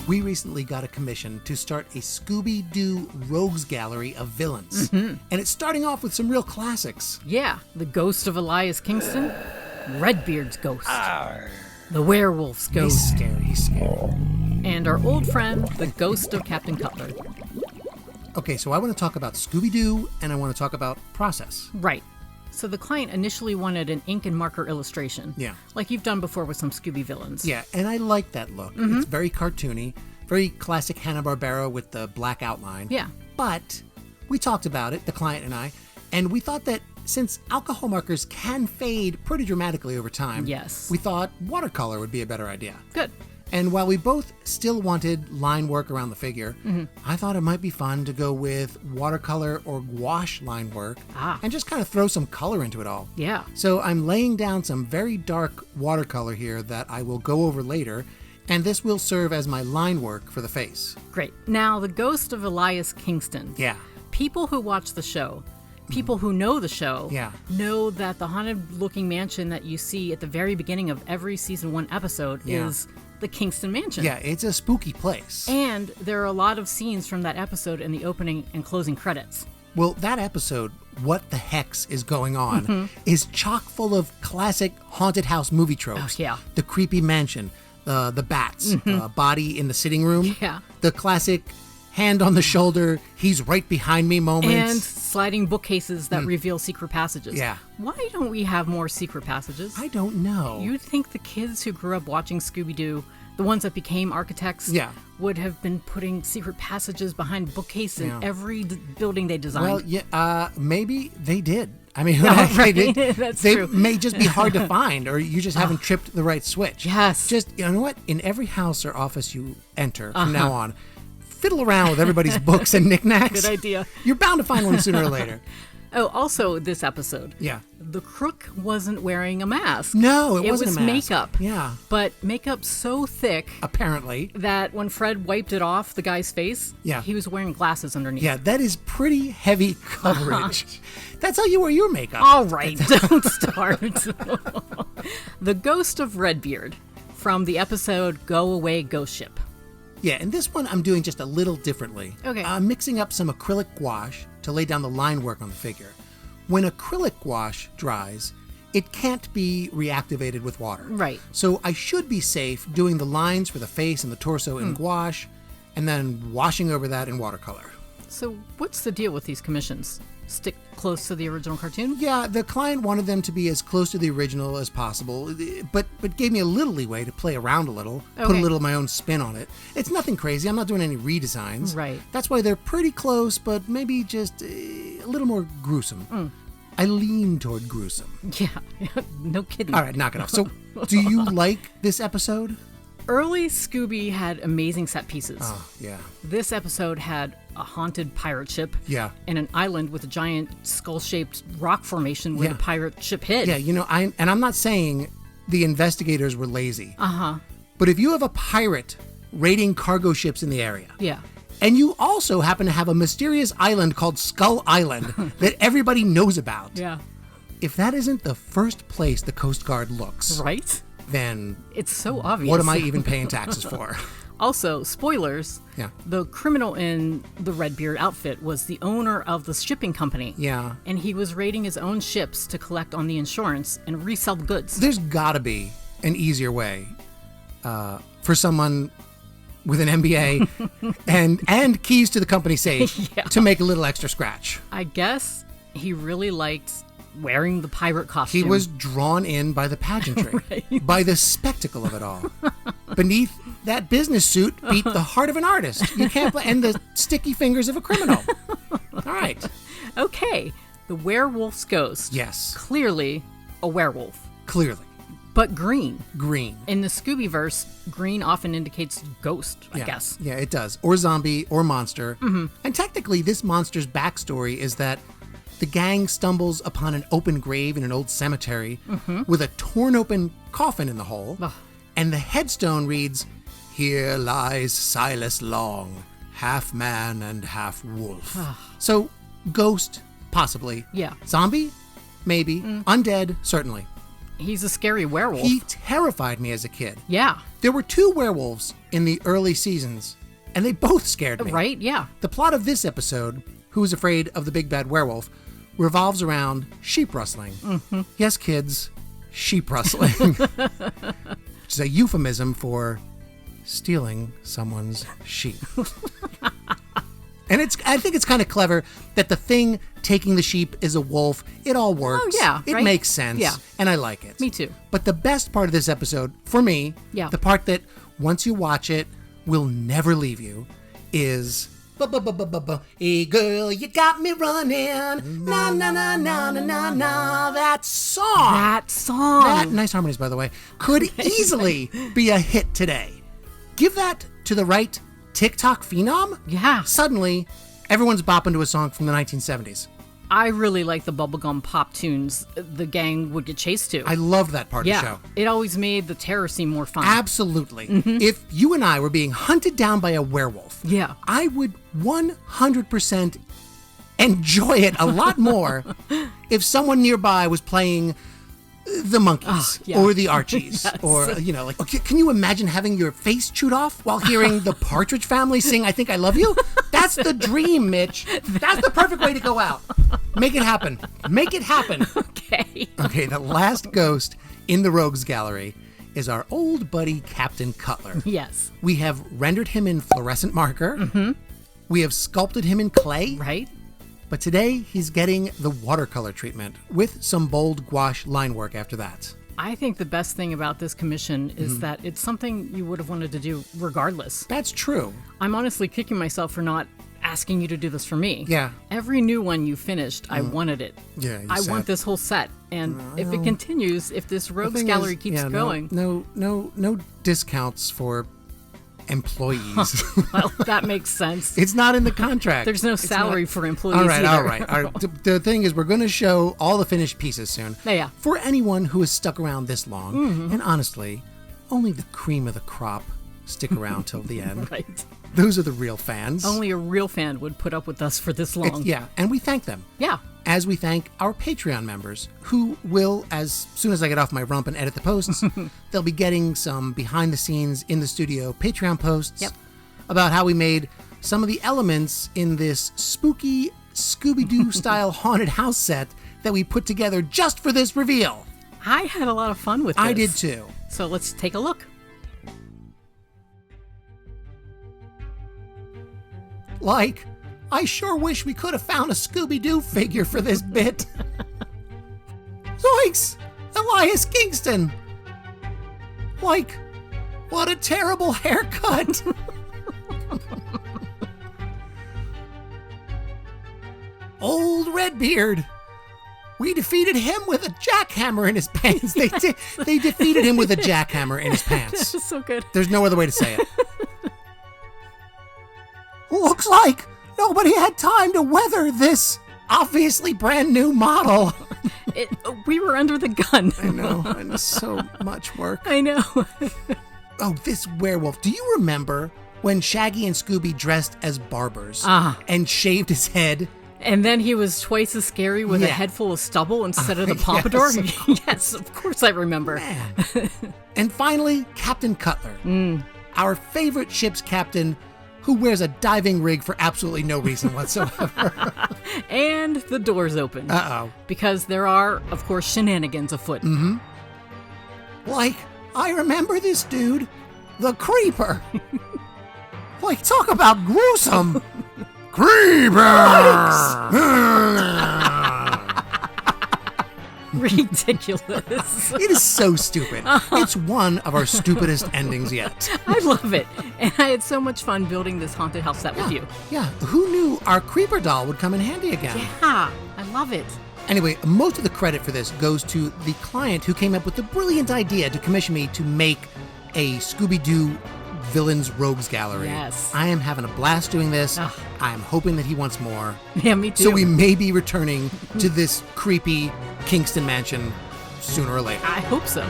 we recently got a commission to start a Scooby Doo rogues gallery of villains. And it's starting off with some real classics. Yeah, the ghost of Elias Kingston, Redbeard's ghost, the werewolf's ghost, He's scary. and our old friend, the ghost of Captain Cutler. Okay, so I want to talk about Scooby Doo, and I want to talk about process. Right. So the client initially wanted an ink and marker illustration. Yeah. Like you've done before with some Scooby villains. Yeah, and I like that look. It's very cartoony, very classic Hanna-Barbera with the black outline. Yeah. But we talked about it, the client and I, and we thought that since alcohol markers can fade pretty dramatically over time, Yes. we thought watercolor would be a better idea. Good. And while we both still wanted line work around the figure, I thought it might be fun to go with watercolor or gouache line work and just kind of throw some color into it all. Yeah. So I'm laying down some very dark watercolor here that I will go over later, and this will serve as my line work for the face. Great. Now, the ghost of Elias Kingston. Yeah. People who watch the show, people who know the show, Yeah. know that the haunted-looking mansion that you see at the very beginning of every season 1 episode is the Kingston Mansion. Yeah, it's a spooky place. And there are a lot of scenes from that episode in the opening and closing credits. Well, that episode, What the Hex is Going On, is chock full of classic haunted house movie tropes. Oh, yeah. The creepy mansion, the bats, body in the sitting room, Yeah. the classic hand on the shoulder, he's right behind me moments. And sliding bookcases that reveal secret passages. Yeah. Why don't we have more secret passages? I don't know. You'd think the kids who grew up watching Scooby Doo, the ones that became architects, Yeah. would have been putting secret passages behind bookcase in Yeah. every building they designed. Well, yeah, maybe they did. I mean, Yeah, they right. did. That's They true. may just be hard to find, or you just haven't tripped the right switch. Yes. Just, you know what? In every house or office you enter from now on, fiddle around with everybody's books and knickknacks. Good idea. You're bound to find one sooner or later. Oh, also this episode. Yeah. The crook wasn't wearing a mask. No, it wasn't was a mask. makeup. Yeah. But makeup so thick Apparently. that when Fred wiped it off the guy's face, Yeah. he was wearing glasses underneath. Yeah, that is pretty heavy coverage. That's how you wear your makeup. All right, don't start. The ghost of Redbeard from the episode Go Away Ghost Ship. Yeah, and this one I'm doing just a little differently. Okay. I'm mixing up some acrylic gouache to lay down the line work on the figure. When acrylic gouache dries, it can't be reactivated with water. Right. So I should be safe doing the lines for the face and the torso in gouache, and then washing over that in watercolor. So what's the deal with these commissions? Stick close to the original cartoon? Yeah, the client wanted them to be as close to the original as possible, but gave me a little leeway to play around a little, put a Okay. little of my own spin on it. It's nothing crazy. I'm not doing any redesigns. Right. That's why they're pretty close, but maybe just a little more gruesome. I lean toward gruesome. Yeah, no kidding. All right, knock it off. So, do you like this episode? Early Scooby had amazing set pieces. Oh, yeah. This episode had a haunted pirate ship Yeah. and an island with a giant skull-shaped rock formation where Yeah. the pirate ship hid. Yeah, you know, I'm not saying the investigators were lazy. But if you have a pirate raiding cargo ships in the area, Yeah. and you also happen to have a mysterious island called Skull Island that everybody knows about, Yeah. if that isn't the first place the Coast Guard looks, Right? then It's so obvious. what am I even paying taxes for? Also, spoilers. Yeah. The criminal in the Redbeard outfit was the owner of the shipping company. Yeah. And he was raiding his own ships to collect on the insurance and resell the goods. There's gotta be an easier way for someone with an MBA and keys to the company safe Yeah. to make a little extra scratch. I guess he really liked wearing the pirate costume. He was drawn in by the pageantry, Right. by the spectacle of it all. Beneath that business suit beat the heart of an artist. You can't play, and the sticky fingers of a criminal. All right. Okay, the werewolf's ghost. Yes. Clearly a werewolf, Clearly. but green. Green. In the Scooby-verse, green often indicates ghost, I guess. Yeah, it does. Or zombie or monster. And technically, this monster's backstory is that the gang stumbles upon an open grave in an old cemetery with a torn open coffin in the hole. Ugh. And the headstone reads, "Here lies Silas Long, half man and half wolf." So, ghost, possibly. Yeah. Zombie? Maybe. Undead? Certainly. He's a scary werewolf. He terrified me as a kid. Yeah. There were 2 werewolves in the early seasons, and they both scared me. Right? Yeah. The plot of this episode, Who is Afraid of the Big Bad Werewolf, revolves around sheep rustling. Mm-hmm. Yes, kids, sheep rustling. Which is a euphemism for stealing someone's sheep. And I think it's kind of clever that the thing taking the sheep is a wolf. It all works. Oh, yeah. It right? makes sense. Yeah. And I like it. Me too. But the best part of this episode, for me, Yeah. the part that once you watch it will never leave you, is "Hey girl, you got me running, na na na na na na na." That song. That song. That, nice harmonies, by the way, could easily be a hit today. Give that to the right TikTok phenom. Yeah. Suddenly, everyone's bopping to a song from the 1970s. I really like the bubblegum pop tunes the gang would get chased to. I loved that part of the show. It always made the terror seem more fun. Absolutely. If you and I were being hunted down by a werewolf, Yeah. I would 100% enjoy it a lot more if someone nearby was playing the Monkees yeah. or the Archies Yes. or, like, okay, can you imagine having your face chewed off while hearing the Partridge Family sing I Think I Love You? That's the dream, Mitch. That's the perfect way to go out. Make it happen. Make it happen. Okay. Okay, the last ghost in the Rogues Gallery is our old buddy Captain Cutler. Yes. We have rendered him in fluorescent marker. Mm-hmm. We have sculpted him in clay. Right? But today, he's getting the watercolor treatment with some bold gouache line work after that. I think the best thing about this commission is that it's something you would have wanted to do regardless. That's true. I'm honestly kicking myself for not asking you to do this for me. Yeah. Every new one you finished, I wanted it. Yeah, I want this whole set. And if it continues, if this Rogues Gallery keeps going. No discounts for employees. Well, that makes sense. It's not in the contract. There's no salary for employees All right, either. all right. The thing is, we're going to show all the finished pieces soon. Yeah. For anyone who has stuck around this long, and honestly, only the cream of the crop stick around till the end. Right. Those are the real fans. Only a real fan would put up with us for this long. Yeah, and we thank them. Yeah. As we thank our Patreon members, who will, as soon as I get off my rump and edit the posts, they'll be getting some behind-the-scenes, in-the-studio Patreon posts about how we made some of the elements in this spooky Scooby Doo style haunted house set that we put together just for this reveal. I had a lot of fun with this. I did too. So let's take a look. Like, I sure wish we could have found a Scooby Doo figure for this bit. Zoinks! Elias Kingston! Like, what a terrible haircut! Old Redbeard! We defeated him with a jackhammer in his pants. They defeated him with a jackhammer in his pants. That's so good. There's no other way to say it. Looks like nobody had time to weather this obviously brand new model. We were under the gun. I know, and so much work. I know. Oh, this werewolf. Do you remember when Shaggy and Scooby dressed as barbers and shaved his head? And then he was twice as scary with a head full of stubble instead of the pompadour? Yes, of course I remember. Man. And finally, Captain Cutler. Our favorite ship's captain, who wears a diving rig for absolutely no reason whatsoever. And the doors open. Uh-oh. Because there are, of course, shenanigans afoot. Mm-hmm. Like, I remember this dude, the Creeper. Like, talk about gruesome. Creeper! Ridiculous. It is so stupid. It's one of our stupidest endings yet. I love it. And I had so much fun building this haunted house set with you. Yeah, who knew our Creeper doll would come in handy again? Yeah, I love it. Anyway, most of the credit for this goes to the client who came up with the brilliant idea to commission me to make a Scooby Doo Villains Rogues Gallery. Yes. I am having a blast doing this. I am hoping that he wants more. Yeah, me too. So we may be returning to this creepy Kingston mansion sooner or later. I hope so.